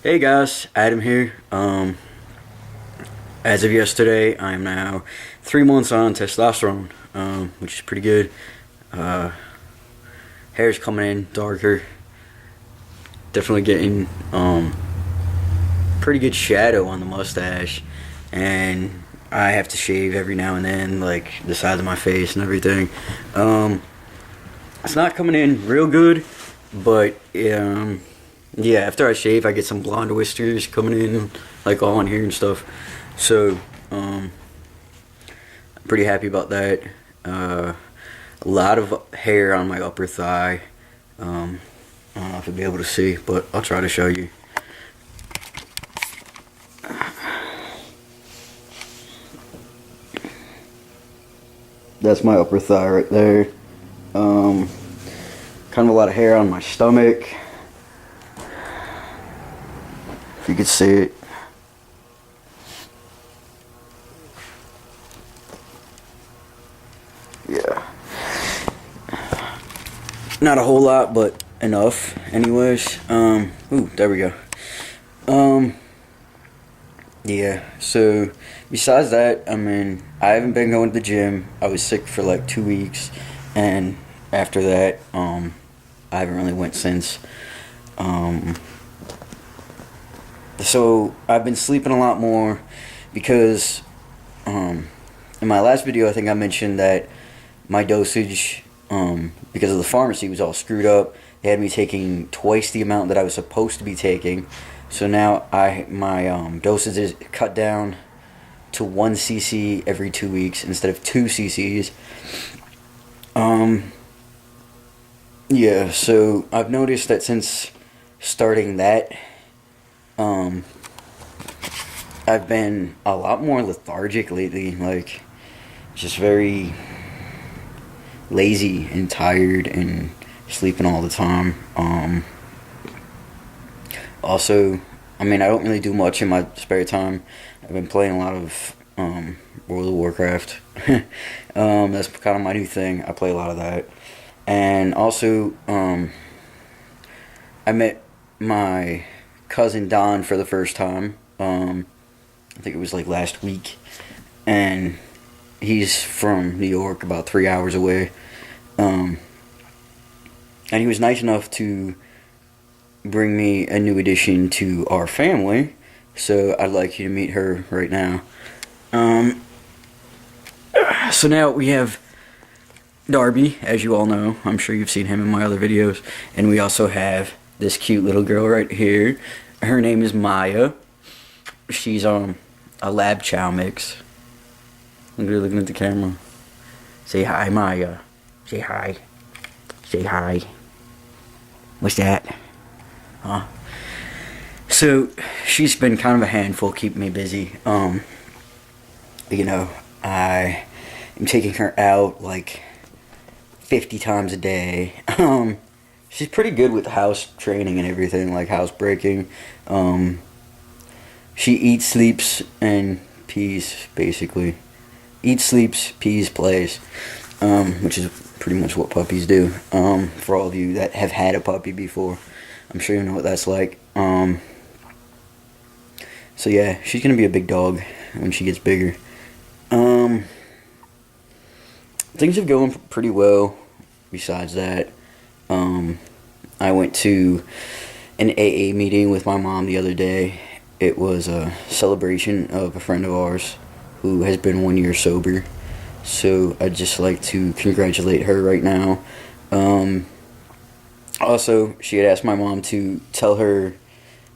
Hey guys, Adam here. As of yesterday, I'm now 3 months on testosterone, which is pretty good. Hair's coming in darker. Definitely getting pretty good shadow on the mustache, and I have to shave every now and then, like the sides of my face and everything. It's not coming in real good, but yeah, after I shave, I get some blonde whiskers coming in, like all in here and stuff. So, I'm pretty happy about that. A lot of hair on my upper thigh. I don't know if you'll be able to see, but I'll try to show you. That's my upper thigh right there. Kind of a lot of hair on my stomach. If you could see it. Yeah. Not a whole lot, but enough anyways. Ooh, there we go. Yeah, so besides that, I mean, I haven't been going to the gym. I was sick for like 2 weeks, and after that, I haven't really went since. So I've been sleeping a lot more because in my last video I think I mentioned that my dosage, because of the pharmacy, was all screwed up. They had me taking twice the amount that I was supposed to be taking. So now my dosage is cut down to 1 cc every 2 weeks instead of 2 cc's. Yeah, so I've noticed that since starting that, I've been a lot more lethargic lately, like just very lazy and tired and sleeping all the time. Also, I mean, I don't really do much in my spare time. I've been playing a lot of World of Warcraft. That's kind of my new thing. I play a lot of that. And also, I met my cousin Don for the first time. I think it was like last week. And he's from New York, about 3 hours away. And he was nice enough to bring me a new addition to our family. So I'd like you to meet her right now. So now we have Darby, as you all know. I'm sure you've seen him in my other videos. And we also have this cute little girl right here. Her name is Mai'ah. She's a lab chow mix. Look at her looking at the camera. Say hi, Mai'ah. Say hi. Say hi. What's that? Huh? So she's been kind of a handful, keeping me busy. You know, I am taking her out like 50 times a day. She's pretty good with house training and everything, like house breaking. She eats, sleeps, and pees, basically. Eats, sleeps, pees, plays. Which is pretty much what puppies do. For all of you that have had a puppy before, I'm sure you know what that's like. So yeah, she's gonna be a big dog when she gets bigger. Things have gone pretty well. Besides that, I went to an AA meeting with my mom the other day. It was a celebration of a friend of ours who has been 1 year sober. So I'd just like to congratulate her right now. Also, she had asked my mom to tell her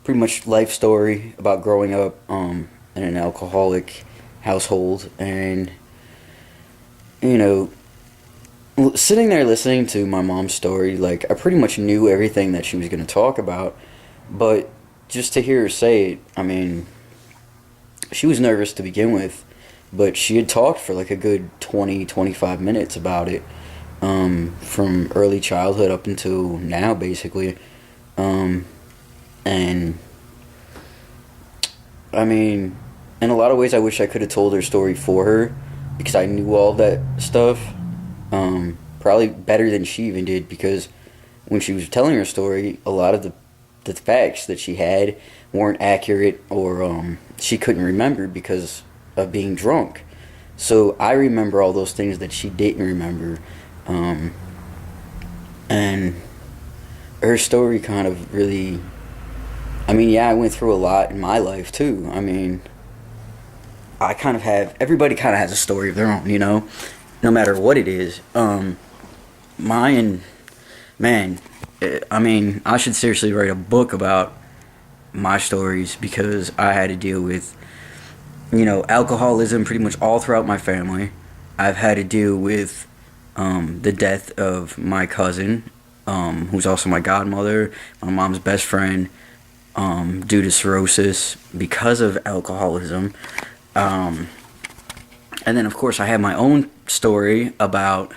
pretty much life story about growing up in an alcoholic household. And, you know, sitting there listening to my mom's story, like, I pretty much knew everything that she was going to talk about. But just to hear her say it, I mean, she was nervous to begin with. But she had talked for like a good 20-25 minutes about it, from early childhood up until now, basically. And, I mean, in a lot of ways I wish I could have told her story for her, because I knew all that stuff, probably better than she even did, because when she was telling her story, a lot of the the facts that she had weren't accurate, or she couldn't remember because of being drunk. So I remember all those things that she didn't remember. And her story kind of really, I mean, yeah, I went through a lot in my life too. I mean, everybody kind of has a story of their own, you know, no matter what it is. Mine, man, I mean, I should seriously write a book about my stories, because I had to deal with, you know, alcoholism pretty much all throughout my family. I've had to deal with the death of my cousin, who's also my godmother, my mom's best friend, due to cirrhosis because of alcoholism. And then, of course, I have my own story about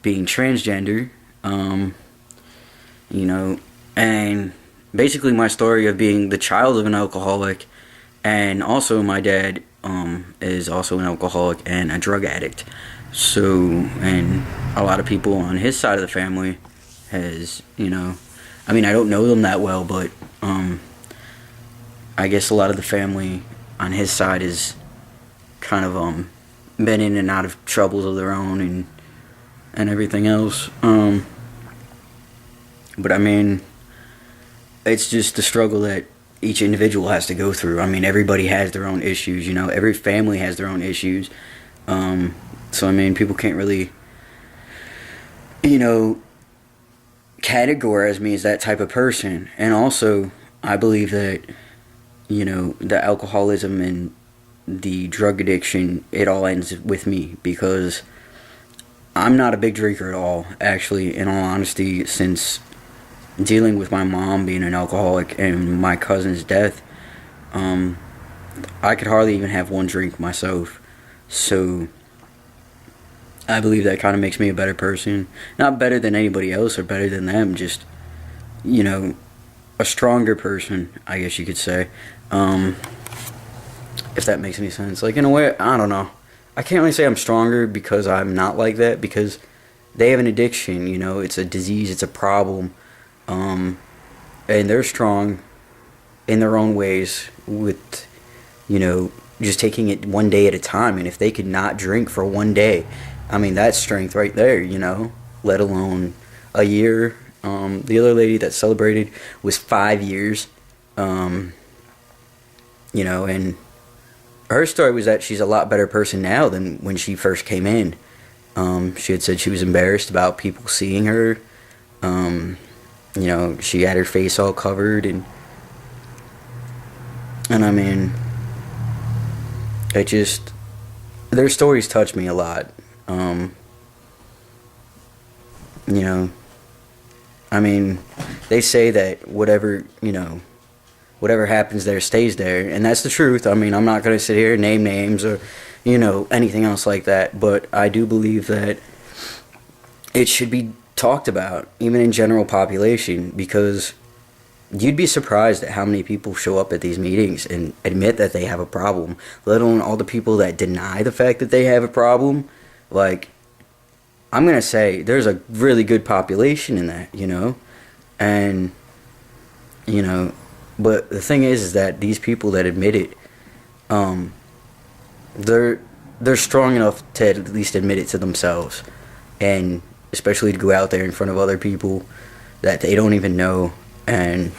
being transgender, you know, and basically my story of being the child of an alcoholic, and also my dad is also an alcoholic and a drug addict. So, and a lot of people on his side of the family has, you know, I mean, I don't know them that well, but I guess a lot of the family on his side is kind of been in and out of troubles of their own and everything else. But I mean, it's just the struggle that each individual has to go through. I mean, everybody has their own issues, you know, every family has their own issues. So I mean, people can't really, you know, categorize me as that type of person. And also, I believe that, you know, the alcoholism and the drug addiction, it all ends with me, because I'm not a big drinker at all, actually, in all honesty. Since dealing with my mom being an alcoholic and my cousin's death, I could hardly even have one drink myself. So I believe that kind of makes me a better person. Not better than anybody else or better than them, just, you know, a stronger person, I guess you could say. If that makes any sense. Like, in a way, I don't know. I can't really say I'm stronger because I'm not like that, because they have an addiction, you know, it's a disease, it's a problem. And they're strong in their own ways with, you know, just taking it one day at a time. And if they could not drink for one day, I mean, that's strength right there, you know, let alone a year. The other lady that celebrated was 5 years, you know, and her story was that she's a lot better person now than when she first came in. She had said she was embarrassed about people seeing her. You know, she had her face all covered, and I mean, it just, their stories touch me a lot. You know, I mean, they say that whatever, you know, whatever happens there stays there, and that's the truth. I mean, I'm not going to sit here and name names or, you know, anything else like that, but I do believe that it should be talked about, even in general population, because you'd be surprised at how many people show up at these meetings and admit that they have a problem, let alone all the people that deny the fact that they have a problem. Like, I'm going to say there's a really good population in that, you know, and, you know, but the thing is that these people that admit it, they're strong enough to at least admit it to themselves, and especially to go out there in front of other people that they don't even know, and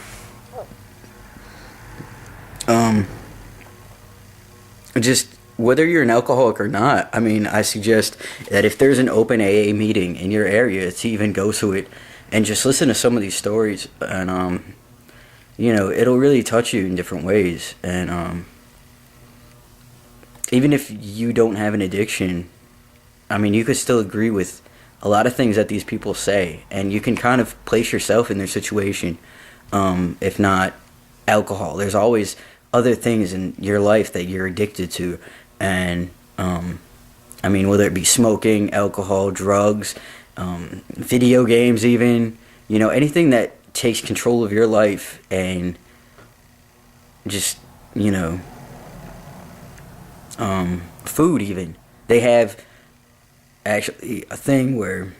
just whether you're an alcoholic or not, I mean, I suggest that if there's an open AA meeting in your area, to even go to it and just listen to some of these stories, and you know, it'll really touch you in different ways. And even if you don't have an addiction, I mean, you could still agree with a lot of things that these people say, and you can kind of place yourself in their situation. If not alcohol, there's always other things in your life that you're addicted to, and I mean, whether it be smoking, alcohol, drugs, video games, even, you know, anything that takes control of your life, and just, you know, food even. They have actually a thing where,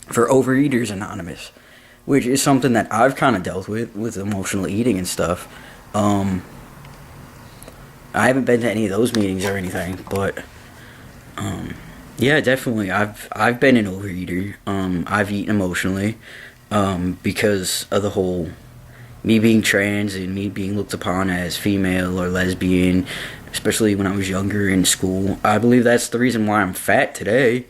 for Overeaters Anonymous, which is something that I've kind of dealt with emotional eating and stuff. I haven't been to any of those meetings or anything, but yeah, definitely I've been an overeater. I've eaten emotionally because of the whole me being trans and me being looked upon as female or lesbian, especially when I was younger in school. I believe that's the reason why I'm fat today.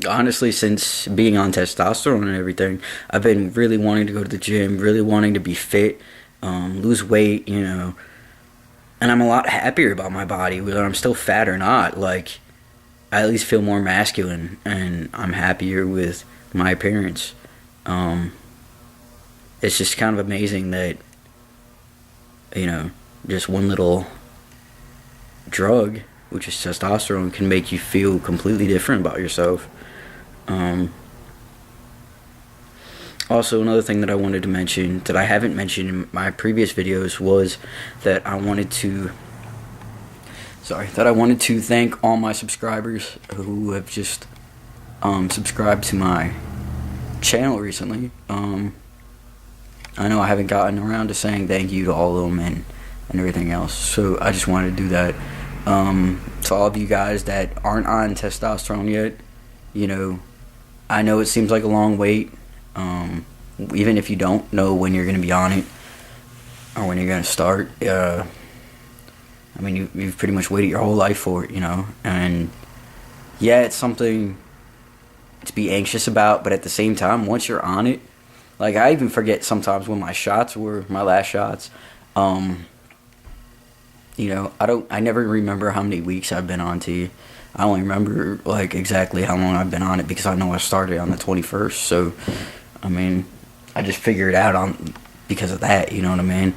Honestly, since being on testosterone and everything, I've been really wanting to go to the gym, really wanting to be fit, lose weight, you know. And I'm a lot happier about my body, whether I'm still fat or not. Like, I at least feel more masculine, and I'm happier with my appearance. It's just kind of amazing that, you know, just one little drug, which is testosterone, can make you feel completely different about yourself. Also, another thing that I wanted to mention that I haven't mentioned in my previous videos was that I wanted to thank all my subscribers who have just subscribed to my channel recently. I know I haven't gotten around to saying thank you to all of them and everything else, so I just wanted to do that. To all of you guys that aren't on testosterone yet, you know, I know it seems like a long wait. Even if you don't know when you're going to be on it or when you're going to start, I mean, you've pretty much waited your whole life for it, you know. And yeah, it's something to be anxious about, but at the same time, once you're on it, like, I even forget sometimes when my shots were, my last shots. You know, I never remember how many weeks I've been on T. I only remember, like, exactly how long I've been on it because I know I started on the 21st. So, I mean, I just figured it out because of that, you know what I mean?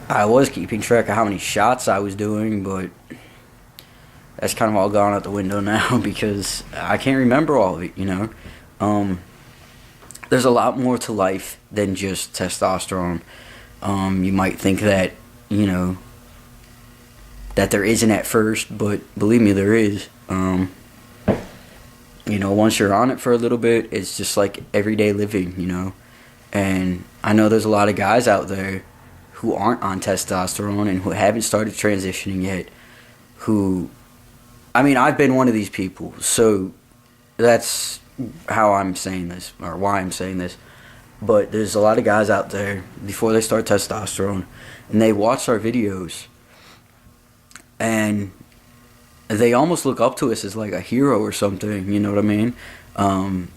I was keeping track of how many shots I was doing, but that's kind of all gone out the window now because I can't remember all of it, you know? There's a lot more to life than just testosterone. You might think that, you know, that there isn't at first, but believe me, there is. You know, once you're on it for a little bit, it's just like everyday living, you know. And I know there's a lot of guys out there who aren't on testosterone and who haven't started transitioning yet, who, I mean, I've been one of these people, so that's how I'm saying this, or why I'm saying this. But there's a lot of guys out there, before they start testosterone, and they watch our videos, and they almost look up to us as like a hero or something, you know what I mean?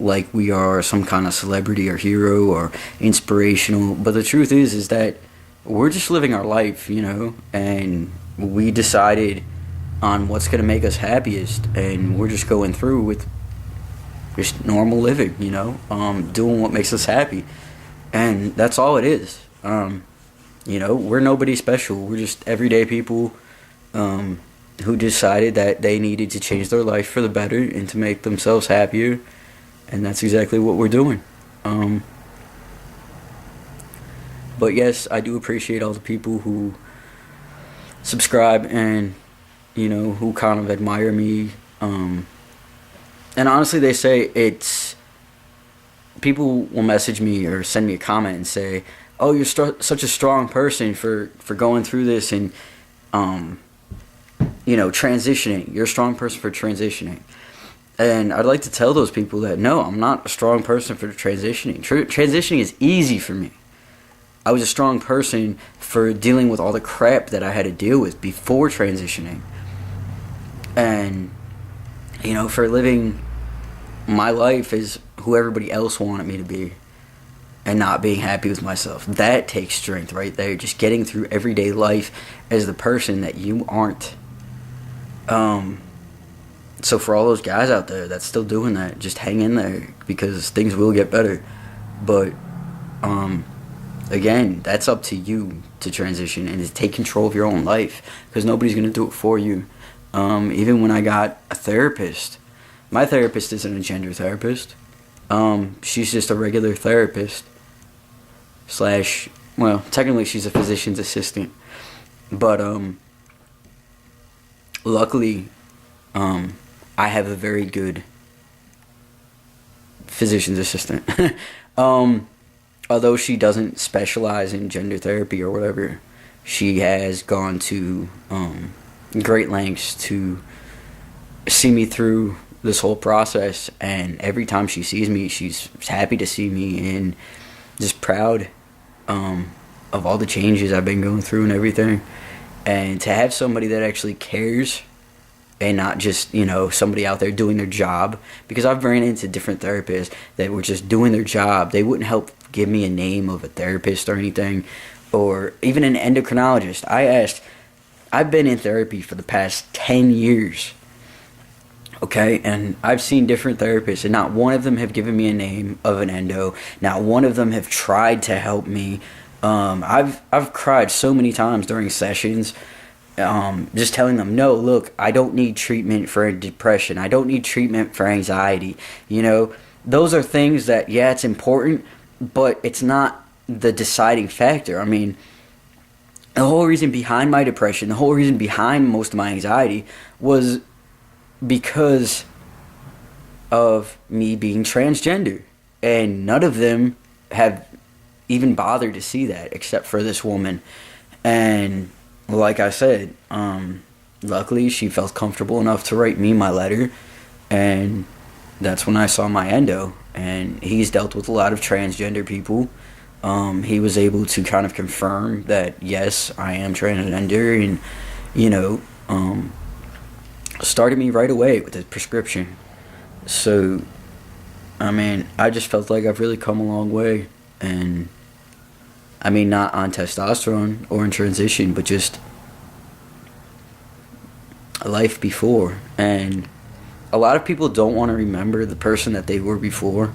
Like we are some kind of celebrity or hero or inspirational. But the truth is that we're just living our life, you know, and we decided on what's going to make us happiest, and we're just going through with just normal living, you know, doing what makes us happy. And that's all it is. You know, we're nobody special. We're just everyday people who decided that they needed to change their life for the better and to make themselves happier, and that's exactly what we're doing. But yes, I do appreciate all the people who subscribe and, you know, who kind of admire me. And honestly, they say it's, people will message me or send me a comment and say, oh, you're such a strong person for going through this and, you know, transitioning. You're a strong person for transitioning. And I'd like to tell those people that, no, I'm not a strong person for transitioning. Transitioning is easy for me. I was a strong person for dealing with all the crap that I had to deal with before transitioning. And, you know, for living my life as who everybody else wanted me to be and not being happy with myself. That takes strength right there. Just getting through everyday life as the person that you aren't. So for all those guys out there that's still doing that, just hang in there because things will get better. But, again, that's up to you to transition and to take control of your own life because nobody's going to do it for you. Even when I got a therapist, my therapist isn't a gender therapist. She's just a regular therapist / well, technically she's a physician's assistant. But, luckily, I have a very good physician's assistant. Although she doesn't specialize in gender therapy or whatever, she has gone to great lengths to see me through this whole process, and every time she sees me, she's happy to see me and just proud of all the changes I've been going through and everything. And to have somebody that actually cares and not just, somebody out there doing their job, because I've ran into different therapists that were just doing their job. They wouldn't help give me a name of a therapist or anything, or even an endocrinologist. I've been in therapy for the past 10 years. Okay, and I've seen different therapists, and not one of them have given me a name of an endo. Not one of them have tried to help me. I've cried so many times during sessions, just telling them, no, look, I don't need treatment for depression. I don't need treatment for anxiety. Those are things that, yeah, it's important, but it's not the deciding factor. I mean, the whole reason behind my depression, the whole reason behind most of my anxiety was because of me being transgender, and none of them have even bothered to see that except for this woman. And like I said, luckily she felt comfortable enough to write me my letter, and that's when I saw my endo. And he's dealt with a lot of transgender people. He was able to kind of confirm that yes, I am transgender, and started me right away with a prescription. So, I mean, I just felt like I've really come a long way. And, I mean, not on testosterone or in transition, but just a life before. And a lot of people don't want to remember the person that they were before.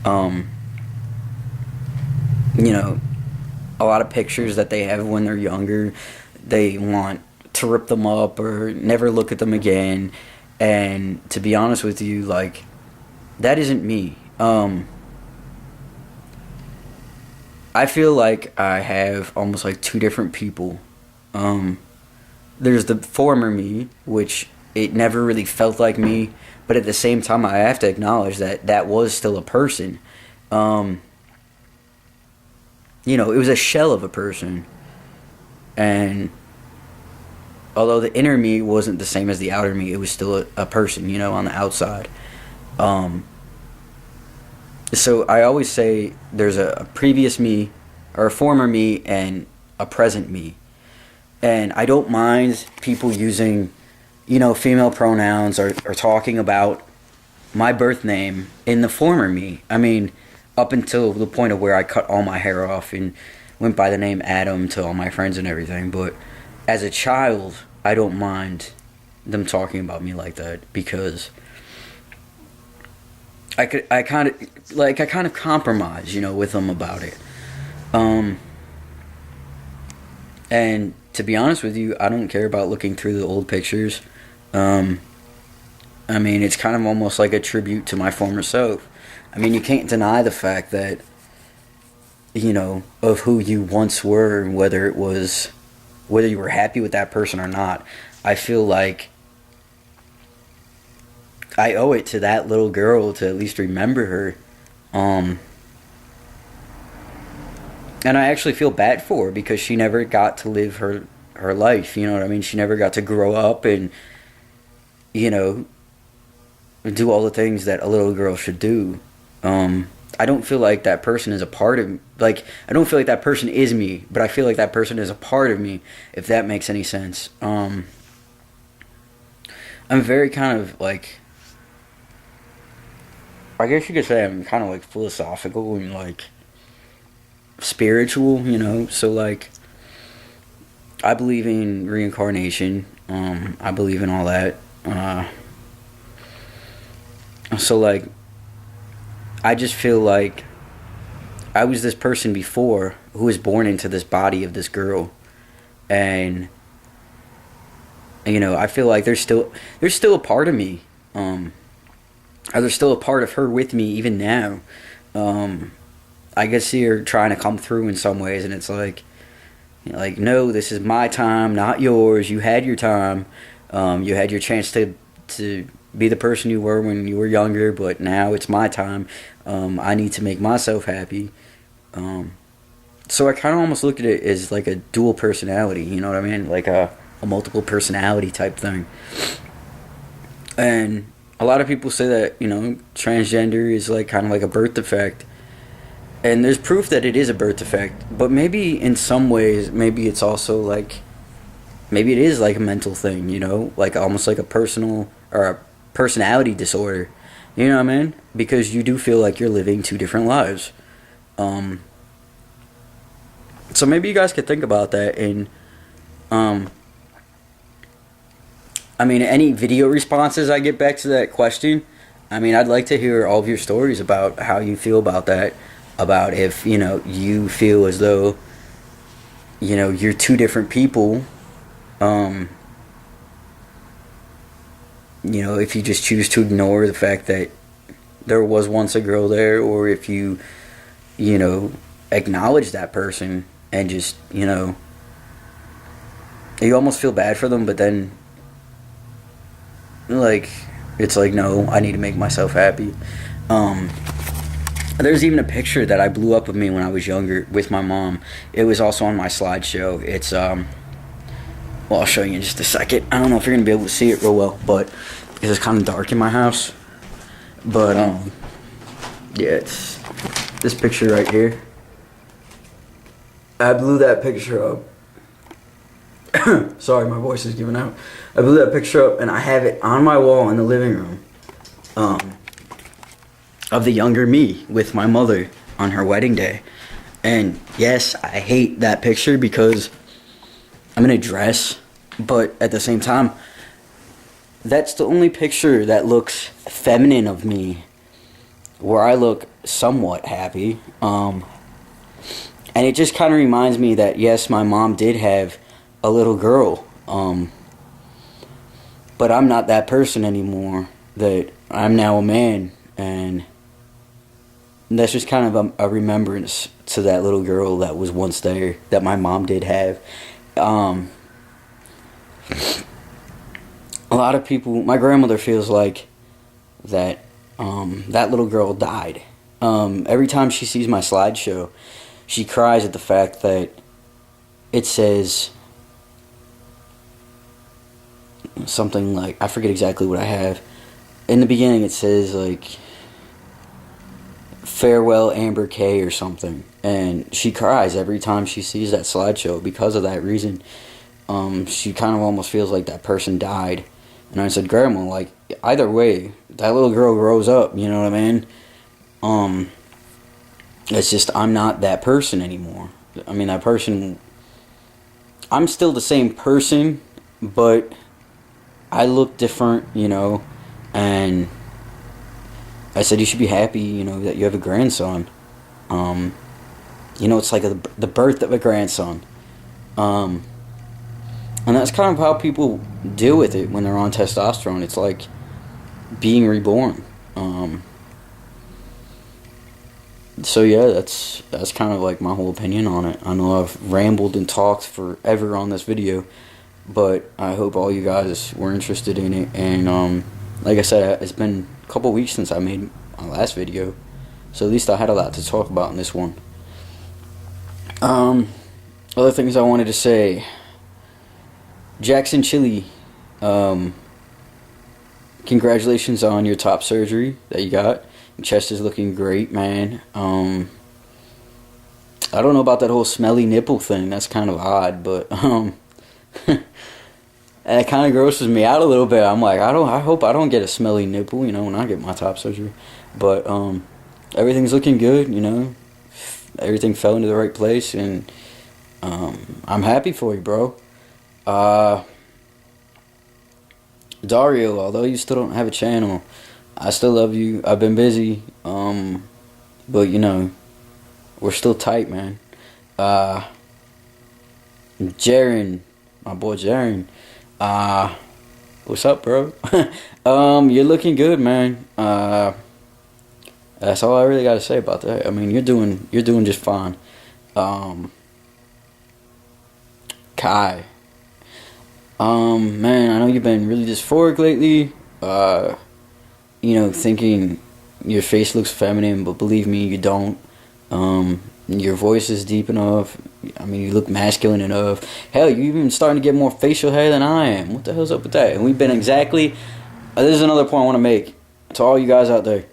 A lot of pictures that they have when they're younger, they want to rip them up or never look at them again. And to be honest with you, like, that isn't me. I feel like I have almost like two different people. There's the former me, which it never really felt like me, but at the same time I have to acknowledge that that was still a person. It was a shell of a person. And although the inner me wasn't the same as the outer me, it was still a person, on the outside. So I always say there's a previous me, or a former me, and a present me. And I don't mind people using, female pronouns or talking about my birth name in the former me. I mean, up until the point of where I cut all my hair off and went by the name Adam to all my friends and everything. But as a child, I don't mind them talking about me like that, because I kind of compromise, with them about it. And to be honest with you, I don't care about looking through the old pictures. I mean, it's kind of almost like a tribute to my former self. I mean, you can't deny the fact that, of who you once were, and whether you were happy with that person or not. I feel like I owe it to that little girl to at least remember her. And I actually feel bad for her, because she never got to live her life, you know what I mean? She never got to grow up and, do all the things that a little girl should do. I don't feel like that person is a part of me. Like, I don't feel like that person is me, but I feel like that person is a part of me, if that makes any sense. I'm very kind of, like, I guess you could say I'm kind of, like, philosophical and, like, spiritual, So, like, I believe in reincarnation. I believe in all that. So, like, I just feel like I was this person before who was born into this body of this girl. And, I feel like there's still a part of me. Or there's still a part of her with me even now. I can see her trying to come through in some ways, and it's like, no, this is my time, not yours. You had your time. You had your chance to be the person you were when you were younger, but now it's my time. I need to make myself happy. So I kind of almost look at it as like a dual personality, you know what I mean? Like a multiple personality type thing. And a lot of people say that, you know, transgender is like kind of like a birth defect. And there's proof that it is a birth defect. But maybe in some ways, maybe it's also like, maybe it is like a mental thing, you know? Like almost like a personal or a personality disorder. You know what I mean? Because you do feel like you're living two different lives. So maybe you guys could think about that. And I mean, any video responses I get back to that question, I mean, I'd like to hear all of your stories about how you feel about that, about if, you know, you feel as though, you know, you're two different people. You know, if you just choose to ignore the fact that there was once a girl there, or if you know, acknowledge that person and just, you know, you almost feel bad for them, but then, like, it's like, no, I need to make myself happy. There's even a picture that I blew up of me when I was younger with my mom. It was also on my slideshow. It's, well, I'll show you in just a second. I don't know if you're going to be able to see it real well, but because it's kind of dark in my house. But, yeah, it's this picture right here. I blew that picture up. Sorry, my voice is giving out. I blew that picture up, and I have it on my wall in the living room. Of the younger me with my mother on her wedding day. And yes, I hate that picture because I'm in a dress, but at the same time, that's the only picture that looks feminine of me, where I look somewhat happy. And it just kind of reminds me that, yes, my mom did have a little girl. But I'm not that person anymore. That I'm now a man. And that's just kind of a remembrance to that little girl that was once there, that my mom did have. A lot of people, my grandmother feels like that that little girl died. Every time she sees my slideshow, she cries at the fact that it says something like, I forget exactly what I have. In the beginning it says like, farewell Amber K or something. And she cries every time she sees that slideshow because of that reason. She kind of almost feels like that person died. And I said, Grandma, like, either way, that little girl grows up, you know what I mean? It's just, I'm not that person anymore. I mean, that person, I'm still the same person, but I look different, you know, and I said, you should be happy, you know, that you have a grandson. You know, it's like the birth of a grandson. And that's kind of how people deal with it when they're on testosterone. It's like being reborn. So yeah, that's kind of like my whole opinion on it. I know I've rambled and talked forever on this video, but I hope all you guys were interested in it. And like I said, it's been a couple weeks since I made my last video, so at least I had a lot to talk about in this one. Other things I wanted to say. Jackson Chili, congratulations on your top surgery that you got. Your chest is looking great, man. I don't know about that whole smelly nipple thing. That's kind of odd, but it kind of grosses me out a little bit. I'm like, I hope I don't get a smelly nipple, you know, when I get my top surgery. But everything's looking good, you know. Everything fell into the right place, and I'm happy for you, bro. Dario, although you still don't have a channel, I still love you. I've been busy, but you know, we're still tight, man. Jaren, my boy Jaren, what's up, bro? You're looking good, man. That's all I really got to say about that. I mean, you're doing just fine. Kai, man, I know you've been really dysphoric lately. you know, thinking your face looks feminine, but believe me, you don't. Your voice is deep enough. I mean, you look masculine enough. Hell, you're even starting to get more facial hair than I am. What the hell's up with that? And we've been exactly... this is another point I want to make to all you guys out there.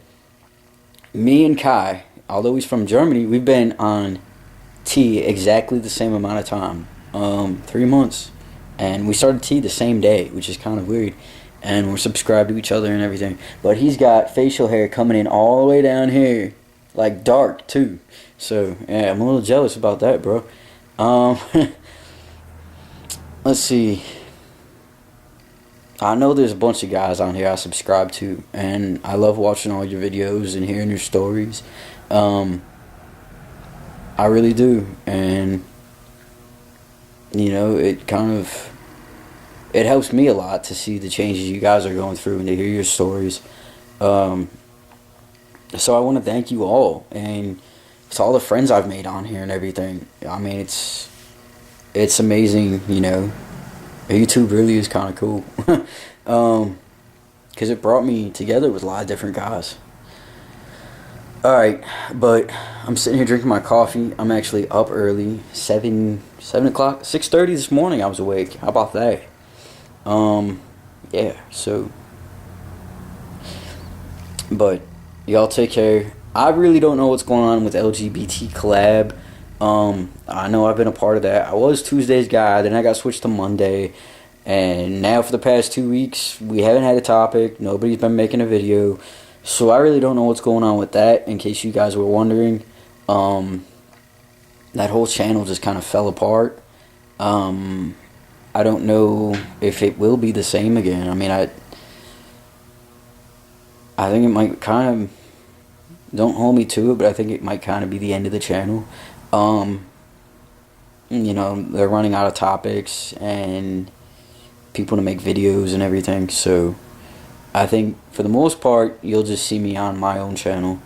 Me and Kai, although he's from Germany, we've been on T exactly the same amount of time. 3 months. And we started T the same day, which is kind of weird. And we're subscribed to each other and everything. But he's got facial hair coming in all the way down here. Like dark, too. So, yeah, I'm a little jealous about that, bro. Let's see. I know there's a bunch of guys on here I subscribe to, and I love watching all your videos and hearing your stories. I really do, and you know, it helps me a lot to see the changes you guys are going through and to hear your stories. So I want to thank you all, and it's all the friends I've made on here and everything. I mean, it's amazing, you know. YouTube really is kind of cool. Because it brought me together with a lot of different guys. Alright, but I'm sitting here drinking my coffee. I'm actually up early. 7 o'clock? 6:30 this morning I was awake. How about that? Yeah, so... But, y'all take care. I really don't know what's going on with LGBT Collab. I know I've been a part of that. I was Tuesday's guy, then I got switched to Monday, and now for the past 2 weeks, we haven't had a topic. Nobody's been making a video, so I really don't know what's going on with that, in case you guys were wondering. That whole channel just kind of fell apart. I don't know if it will be the same again. I mean, I think it might kind of, don't hold me to it, but I think it might kind of be the end of the channel. You know, they're running out of topics and people to make videos and everything, so I think for the most part you'll just see me on my own channel.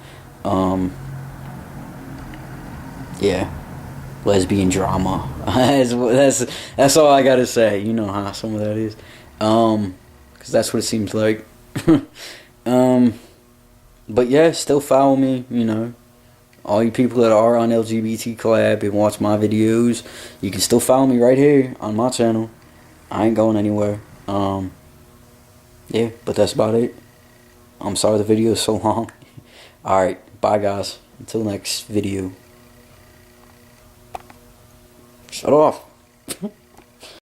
Yeah, lesbian drama. that's all I gotta say. You know how some of that is, because that's what it seems like. But yeah, still follow me, you know. All you people that are on LGBT Collab and watch my videos, you can still follow me right here on my channel. I ain't going anywhere. Yeah, but that's about it. I'm sorry the video is so long. Alright, bye guys. Until next video. Shut off.